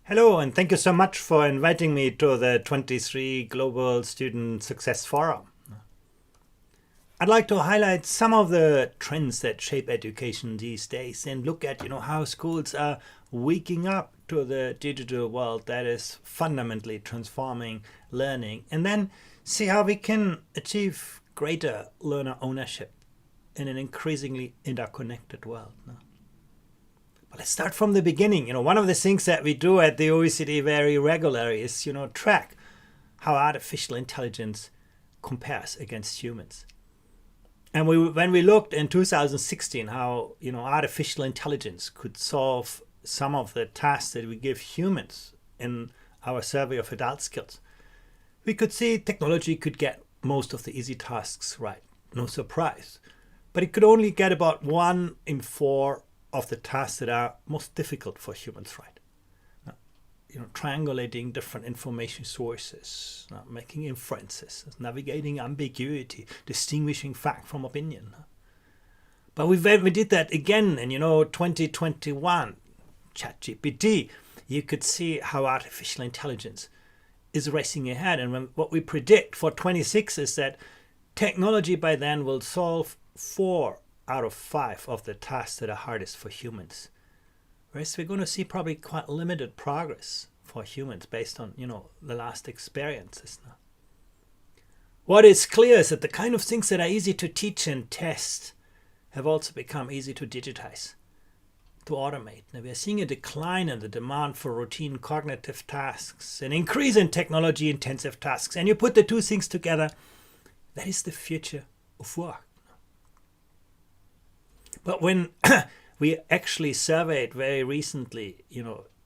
Hello, and thank you so much for inviting me to the 23 Global Student Success Forum. I'd like to highlight some of the trends that shape education these days and look at, how schools are waking up to the digital world that is fundamentally transforming learning, and then see how we can achieve greater learner ownership in an increasingly interconnected world. But let's start from the beginning. One of the things that we do at the OECD very regularly is, track how artificial intelligence compares against humans. And when we looked in 2016 how, artificial intelligence could solve some of the tasks that we give humans in our survey of adult skills, we could see technology could get most of the easy tasks right. No surprise. But it could only get about 1 in 4 of the tasks that are most difficult for humans, right? Triangulating different information sources, making inferences, navigating ambiguity, distinguishing fact from opinion. But we did that again in 2021, ChatGPT. You could see how artificial intelligence is racing ahead, and what we predict for 26 is that technology by then will solve 4 out of 5 of the tasks that are hardest for humans. Whereas we're going to see probably quite limited progress for humans based on, the last experiences now. What is clear is that the kind of things that are easy to teach and test have also become easy to digitize, to automate. Now we are seeing a decline in the demand for routine cognitive tasks, an increase in technology-intensive tasks, and you put the two things together, that is the future of work. But when we actually surveyed very recently,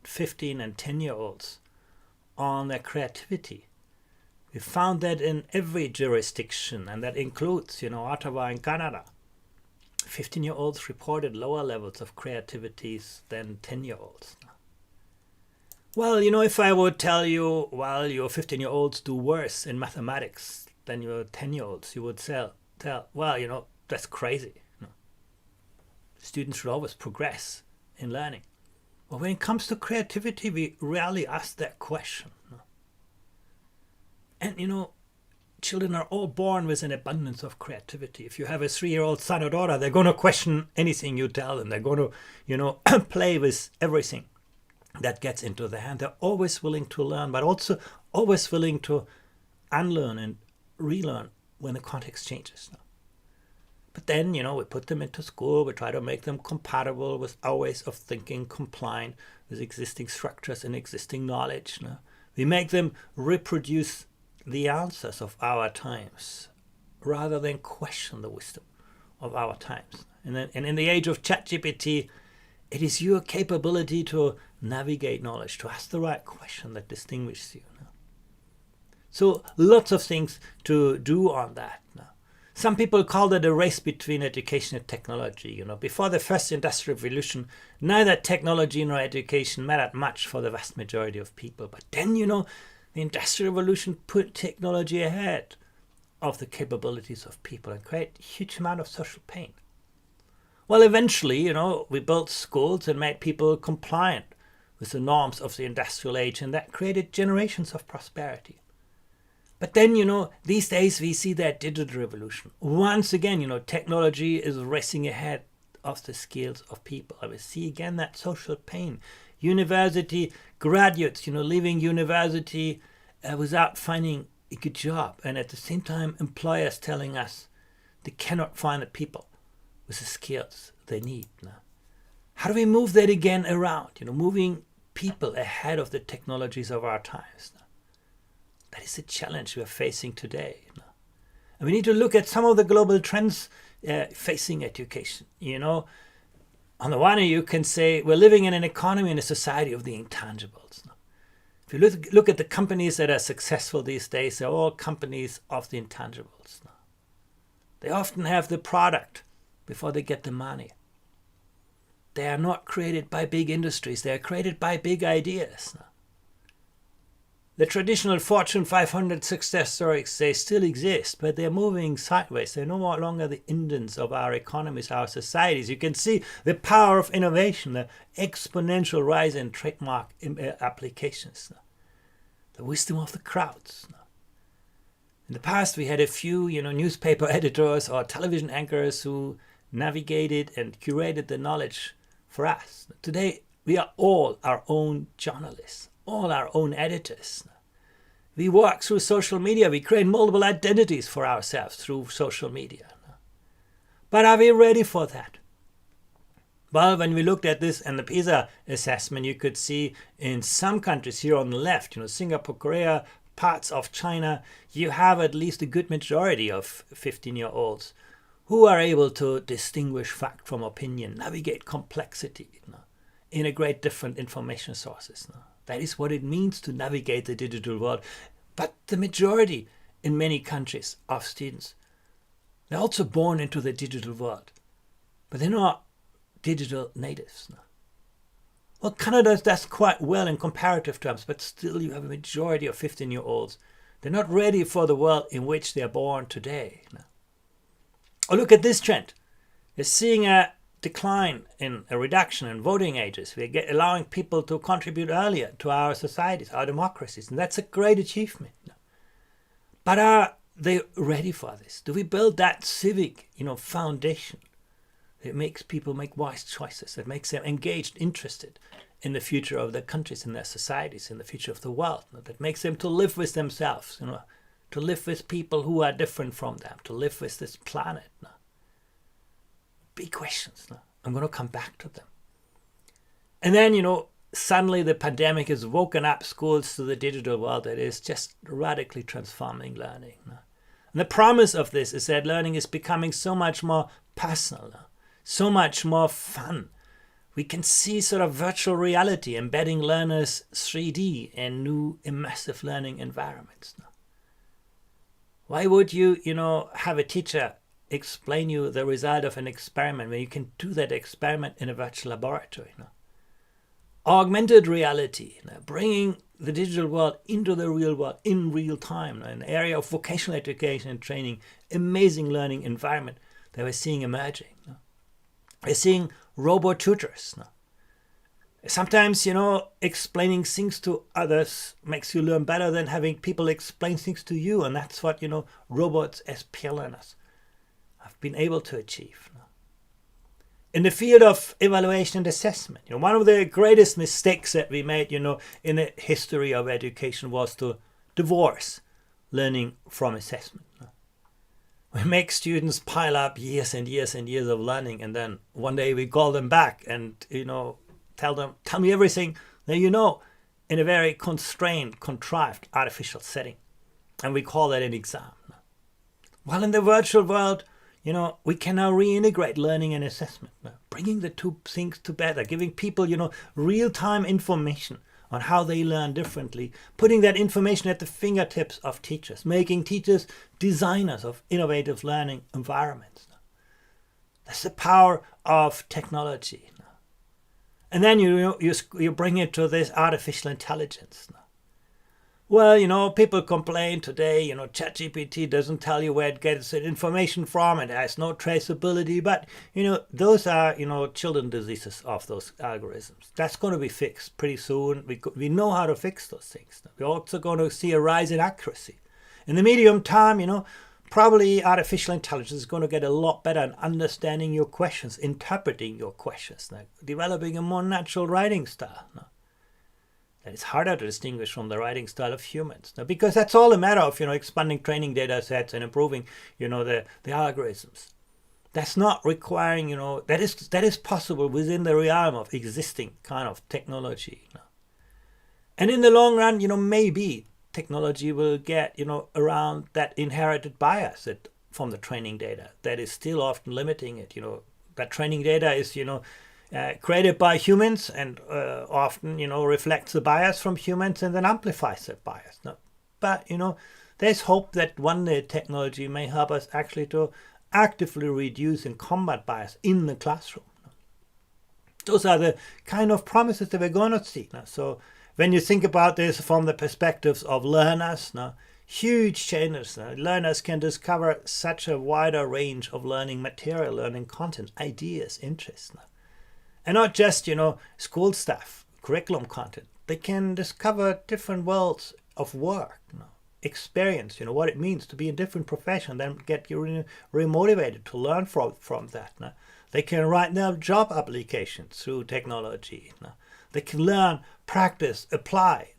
15 and 10-year-olds on their creativity, we found that in every jurisdiction, and that includes, Ottawa in Canada, 15-year-olds reported lower levels of creativity than 10-year-olds. Well, if I would tell you, well, your 15-year-olds do worse in mathematics than your 10-year-olds, you would tell, well, that's crazy. Students should always progress in learning. But when it comes to creativity, we rarely ask that question. And children are all born with an abundance of creativity. If you have a 3-year-old son or daughter, they're going to question anything you tell them. They're going to, play with everything that gets into their hand. They're always willing to learn, but also always willing to unlearn and relearn when the context changes. But then, we put them into school, we try to make them compatible with our ways of thinking, compliant with existing structures and existing knowledge. We make them reproduce the answers of our times rather than question the wisdom of our times. And in the age of ChatGPT, it is your capability to navigate knowledge, to ask the right question that distinguishes you. So lots of things to do on that now. Some people call that a race between education and technology. Before the first industrial revolution, neither technology nor education mattered much for the vast majority of people. But then, the industrial revolution put technology ahead of the capabilities of people and created a huge amount of social pain. Well, eventually, we built schools and made people compliant with the norms of the industrial age, and that created generations of prosperity. But then, these days we see that digital revolution. Once again, technology is racing ahead of the skills of people. I will see again that social pain. University graduates, leaving university without finding a good job. And at the same time, employers telling us they cannot find the people with the skills they need. How do we move that again around? Moving people ahead of the technologies of our times. That is the challenge we are facing today. And we need to look at some of the global trends facing education. On the one hand, you can say we're living in an economy and a society of the intangibles. If you look at the companies that are successful these days, they're all companies of the intangibles. They often have the product before they get the money. They are not created by big industries. They are created by big ideas. The traditional Fortune 500 success stories, they still exist, but they're moving sideways. They're no longer the indents of our economies, our societies. You can see the power of innovation, the exponential rise in trademark applications, the wisdom of the crowds. In the past, we had a few, newspaper editors or television anchors who navigated and curated the knowledge for us. Today, we are all our own journalists, all our own editors. We work through social media. We create multiple identities for ourselves through social media. But are we ready for that? Well, when we looked at this and the PISA assessment, you could see in some countries here on the left, Singapore, Korea, parts of China, you have at least a good majority of 15-year-olds who are able to distinguish fact from opinion, navigate complexity, integrate different information sources. That is what it means to navigate the digital world. But the majority in many countries of students, they're also born into the digital world, but they're not digital natives. Well, Canada does quite well in comparative terms, but still you have a majority of 15-year-olds. They're not ready for the world in which they're born today. Oh, look at this trend. We're seeing a decline in a reduction in voting ages. We're allowing people to contribute earlier to our societies, our democracies, and that's a great achievement. But are they ready for this? Do we build that civic, foundation that makes people make wise choices, that makes them engaged, interested in the future of their countries, in their societies, in the future of the world, that makes them to live with themselves, to live with people who are different from them, to live with this planet? Big questions. I'm going to come back to them. And then, suddenly the pandemic has woken up schools to the digital world that is just radically transforming learning. And the promise of this is that learning is becoming so much more personal, so much more fun. We can see sort of virtual reality embedding learners 3D in new immersive learning environments. Why would you, have a teacher explain you the result of an experiment when you can do that experiment in a virtual laboratory? Augmented reality, bringing the digital world into the real world in real time, an area of vocational education and training, amazing learning environment that we're seeing emerging. We're seeing robot tutors. Sometimes, explaining things to others makes you learn better than having people explain things to you, and that's what, robots as peer learners have been able to achieve. In the field of evaluation and assessment, one of the greatest mistakes that we made, in the history of education was to divorce learning from assessment. We make students pile up years and years and years of learning, and then one day we call them back and, tell them, tell me everything that you know, in a very constrained, contrived, artificial setting. And we call that an exam. While in the virtual world, we can now reintegrate learning and assessment, bringing the two things together, giving people, real-time information on how they learn differently, putting that information at the fingertips of teachers, making teachers designers of innovative learning environments. That's the power of technology. And then you bring it to this artificial intelligence. Well, people complain today, ChatGPT doesn't tell you where it gets its information from, it has no traceability, but, those are, children diseases of those algorithms. That's going to be fixed pretty soon. We know how to fix those things. We're also going to see a rise in accuracy. In the medium term, probably artificial intelligence is going to get a lot better at understanding your questions, interpreting your questions, developing a more natural writing style. That is harder to distinguish from the writing style of humans. Because that's all a matter of, expanding training data sets and improving, the algorithms. That's not requiring, that is possible within the realm of existing kind of technology. And in the long run, maybe technology will get, around that inherited bias from the training data that is still often limiting it. That training data is, created by humans and often, reflects the bias from humans and then amplifies that bias. But, there's hope that one day technology may help us actually to actively reduce and combat bias in the classroom. Those are the kind of promises that we're going to see. So when you think about this from the perspectives of learners, huge changes. Learners can discover such a wider range of learning material, learning content, ideas, interests. And not just, school stuff, curriculum content. They can discover different worlds of work, experience, what it means to be in different profession, then get you remotivated to learn from that. They can write their job applications through technology. They can learn, practice, apply.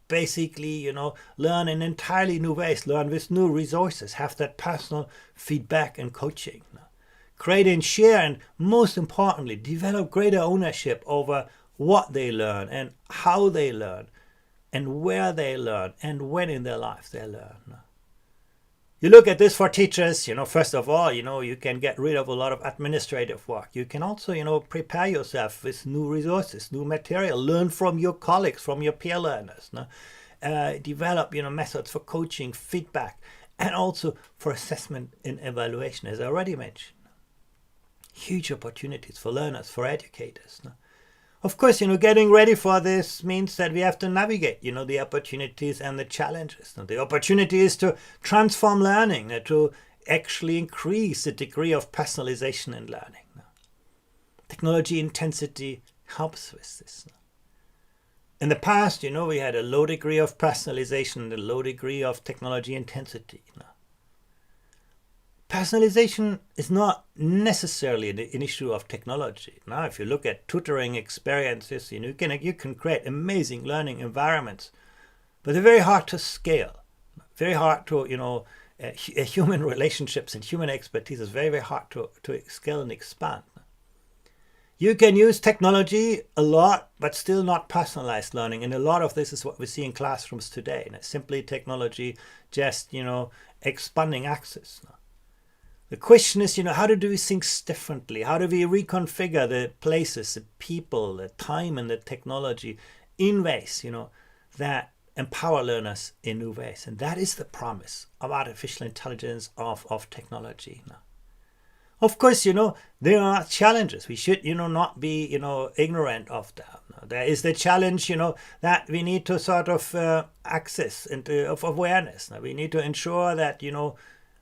Basically, learn in entirely new ways, learn with new resources, have that personal feedback and coaching. Create and share, and most importantly, develop greater ownership over what they learn and how they learn and where they learn and when in their life they learn. You look at this for teachers, first of all, you can get rid of a lot of administrative work. You can also, prepare yourself with new resources, new material, learn from your colleagues, from your peer learners. Develop, methods for coaching, feedback, and also for assessment and evaluation, as I already mentioned. Huge opportunities for learners, for educators. Of course, getting ready for this means that we have to navigate, the opportunities and the challenges. The opportunity is to transform learning, to actually increase the degree of personalization in learning. Technology intensity helps with this. In the past, we had a low degree of personalization and a low degree of technology intensity. Personalization is not necessarily an issue of technology. Now, if you look at tutoring experiences, you can create amazing learning environments, but they're very hard to scale. Very hard to, human relationships and human expertise is very, very hard to scale and expand. You can use technology a lot, but still not personalized learning. And a lot of this is what we see in classrooms today. And it's simply technology just, expanding access. The question is, how do we think differently? How do we reconfigure the places, the people, the time, and the technology in ways, that empower learners in new ways? And that is the promise of artificial intelligence, of technology. Of course, there are challenges. We should, not be, ignorant of them. There is the challenge, that we need to sort of access of awareness. We need to ensure that,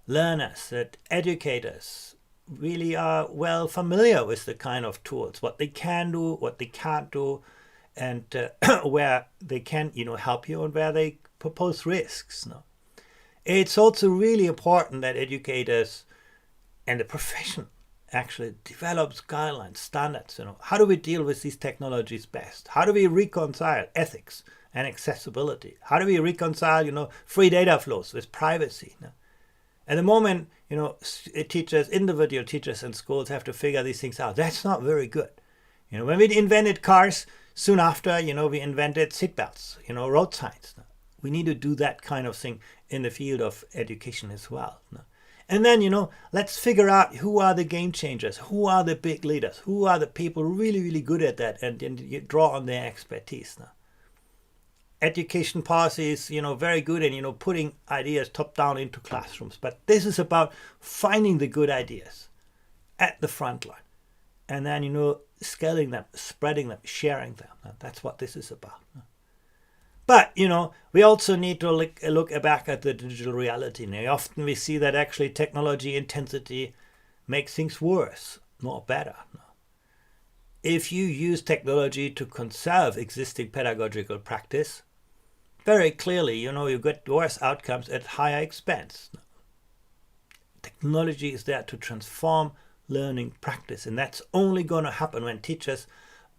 learners, that educators really are well familiar with the kind of tools, what they can do, what they can't do, and where they can, help you and where they propose risks. It's also really important that educators and the profession actually develops guidelines, standards. How do we deal with these technologies best? How do we reconcile ethics and accessibility? How do we reconcile, free data flows with privacy? At the moment, individual teachers in schools have to figure these things out. That's not very good. When we invented cars, soon after, we invented seatbelts, road signs. We need to do that kind of thing in the field of education as well. And then, let's figure out who are the game changers, who are the big leaders, who are the people really, really good at that, and you draw on their expertise. Education policy is, very good in, putting ideas top down into classrooms. But this is about finding the good ideas at the front line. And then, scaling them, spreading them, sharing them. That's what this is about. But, we also need to look back at the digital reality. Now, often we see that actually technology intensity makes things worse, not better. If you use technology to conserve existing pedagogical practice, very clearly, you get worse outcomes at higher expense. Technology is there to transform learning practice, and that's only going to happen when teachers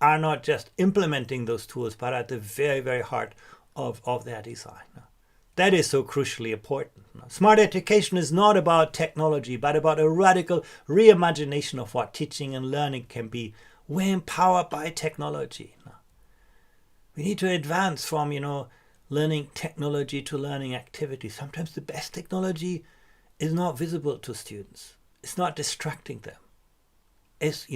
are not just implementing those tools, but at the very, very heart of their design. That is so crucially important. Smart education is not about technology, but about a radical reimagination of what teaching and learning can be. We're empowered by technology. We need to advance from, learning technology to learning activity. Sometimes the best technology is not visible to students. It's not distracting them. It's,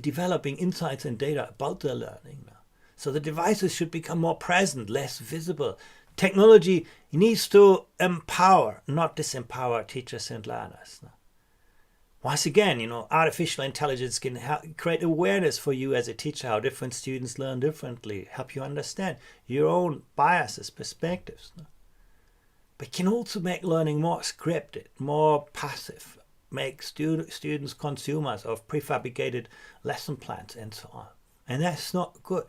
developing insights and data about their learning. So the devices should become more present, less visible. Technology needs to empower, not disempower teachers and learners. Once again, artificial intelligence can create awareness for you as a teacher, how different students learn differently, help you understand your own biases, perspectives. But can also make learning more scripted, more passive, make students consumers of prefabricated lesson plans and so on. And that's not good.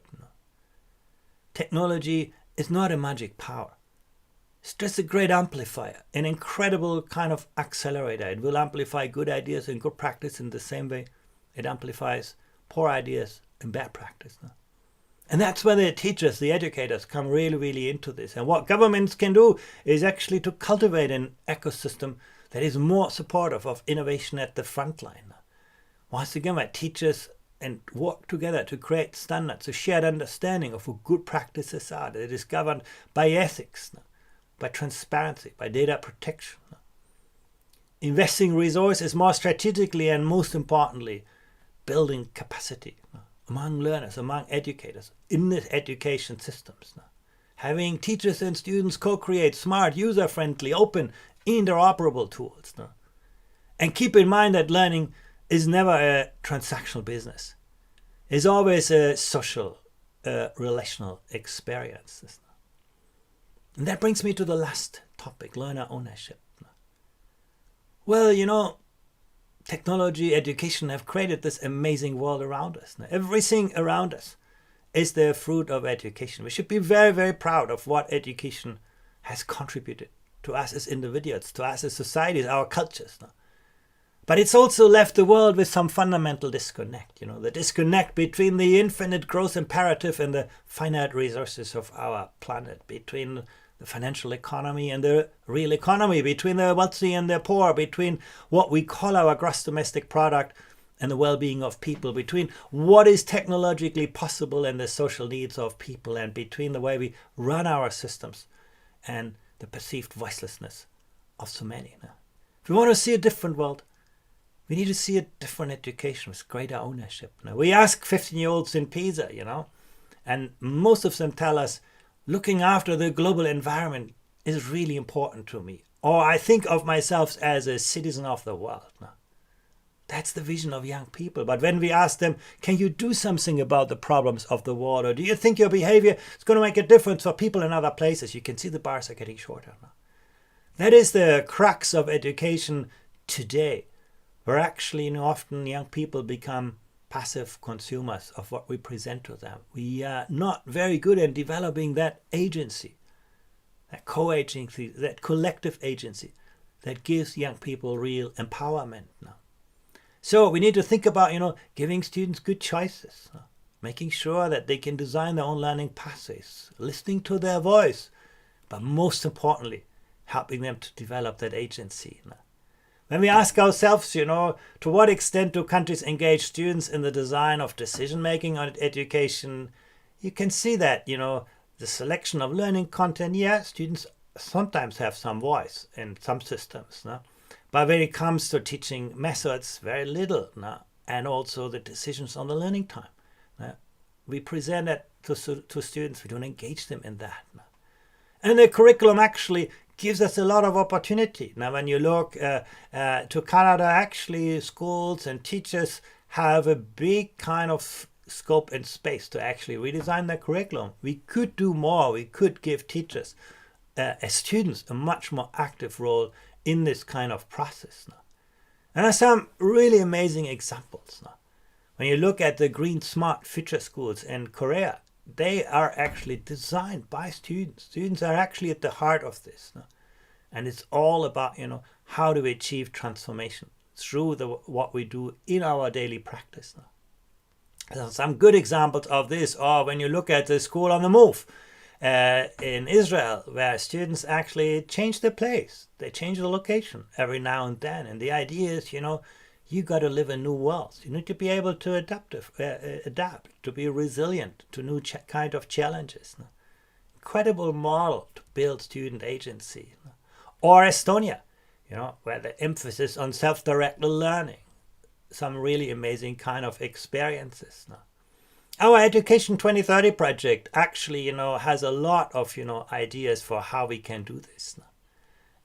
Technology is not a magic power. It's just a great amplifier, an incredible kind of accelerator. It will amplify good ideas and good practice in the same way it amplifies poor ideas and bad practice. And that's where the teachers, the educators come really, really into this. And what governments can do is actually to cultivate an ecosystem that is more supportive of innovation at the front line. Once again, where teachers and work together to create standards, a shared understanding of what good practices are, that it is governed by ethics, by transparency, by data protection. Investing resources more strategically and most importantly, building capacity among learners, among educators in the education systems. Having teachers and students co-create smart, user-friendly, open, interoperable tools. And keep in mind that learning is never a transactional business. It's always a social, relational experience. And that brings me to the last topic, learner ownership. Well, technology, education have created this amazing world around us. Everything around us is the fruit of education. We should be very, very proud of what education has contributed to us as individuals, to us as societies, our cultures. But it's also left the world with some fundamental disconnect. The disconnect between the infinite growth imperative and the finite resources of our planet, between the financial economy and the real economy, between the wealthy and the poor, between what we call our gross domestic product and the well-being of people, between what is technologically possible and the social needs of people, and between the way we run our systems and the perceived voicelessness of so many. If we want to see a different world, we need to see a different education with greater ownership. We ask 15-year-olds in Pisa, and most of them tell us, looking after the global environment is really important to me. Or I think of myself as a citizen of the world. That's the vision of young people. But when we ask them, can you do something about the problems of the world? Or do you think your behavior is going to make a difference for people in other places? You can see the bars are getting shorter. That is the crux of education today, where actually often young people become passive consumers of what we present to them. We are not very good at developing that agency, that co-agency, that collective agency that gives young people real empowerment now. So we need to think about, giving students good choices, making sure that they can design their own learning pathways, listening to their voice, but most importantly, helping them to develop that agency. When we ask ourselves, to what extent do countries engage students in the design of decision-making on education, you can see that, the selection of learning content, students sometimes have some voice in some systems. But when it comes to teaching methods, very little. And also the decisions on the learning time. We present that to students, we don't engage them in that. And the curriculum actually gives us a lot of opportunity. Now, when you look to Canada, actually schools and teachers have a big kind of scope and space to actually redesign their curriculum. We could do more. We could give teachers as students a much more active role in this kind of process. And there are some really amazing examples. When you look at the Green Smart Future Schools in Korea, they are actually designed by students. Students are actually at the heart of this. And it's all about, how do we achieve transformation through what we do in our daily practice. So some good examples of this are when you look at the School on the Move in Israel, where students actually change their place. They change the location every now and then. And the idea is, you got to live in new worlds. You need to be able to adapt, to be resilient to new kind of challenges. Incredible model to build student agency. Or Estonia, where the emphasis on self-directed learning. Some really amazing kind of experiences. Our Education 2030 project actually, has a lot of, ideas for how we can do this.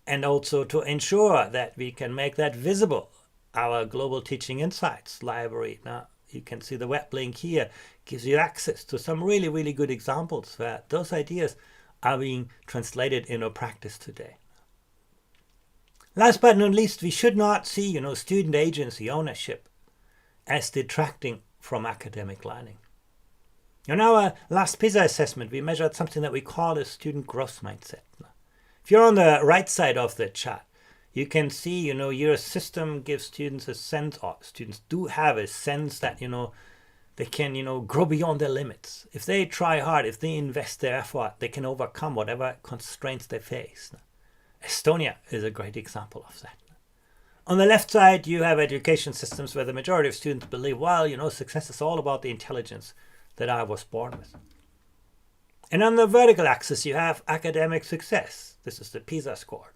And also to ensure that we can make that visible our Global Teaching Insights library. Now, you can see the web link here, gives you access to some really, really good examples where those ideas are being translated into practice today. Last but not least, we should not see, student agency, ownership, as detracting from academic learning. In our last PISA assessment, we measured something that we call a student growth mindset. If you're on the right side of the chart, you can see, your system gives students a sense, or students do have a sense that, they can, grow beyond their limits. If they try hard, if they invest their effort, they can overcome whatever constraints they face. Estonia is a great example of that. On the left side, you have education systems where the majority of students believe, well, success is all about the intelligence that I was born with. And on the vertical axis, you have academic success. This is the PISA score.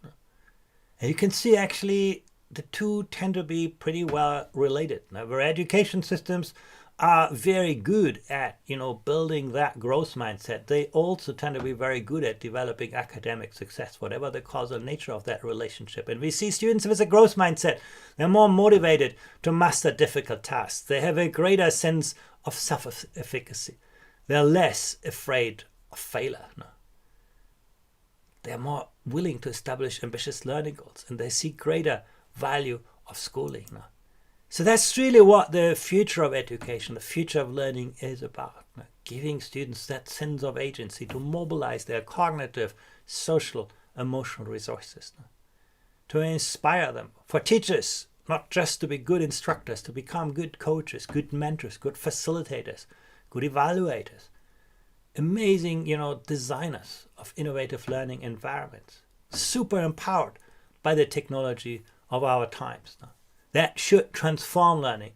And you can see actually the two tend to be pretty well related. Now, where education systems are very good at, building that growth mindset, they also tend to be very good at developing academic success, whatever the causal nature of that relationship. And we see students with a growth mindset, they're more motivated to master difficult tasks. They have a greater sense of self-efficacy. They're less afraid of failure. They're more willing to establish ambitious learning goals, and they see greater value of schooling. So that's really what the future of education, the future of learning is about. Giving students that sense of agency to mobilize their cognitive, social, emotional resources. To inspire them. For teachers, not just to be good instructors, to become good coaches, good mentors, good facilitators, good evaluators. Amazing, designers of innovative learning environments. Super empowered by the technology of our times. That should transform learning,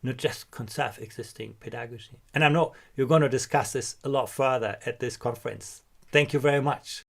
not just conserve existing pedagogy. And I know you're going to discuss this a lot further at this conference. Thank you very much.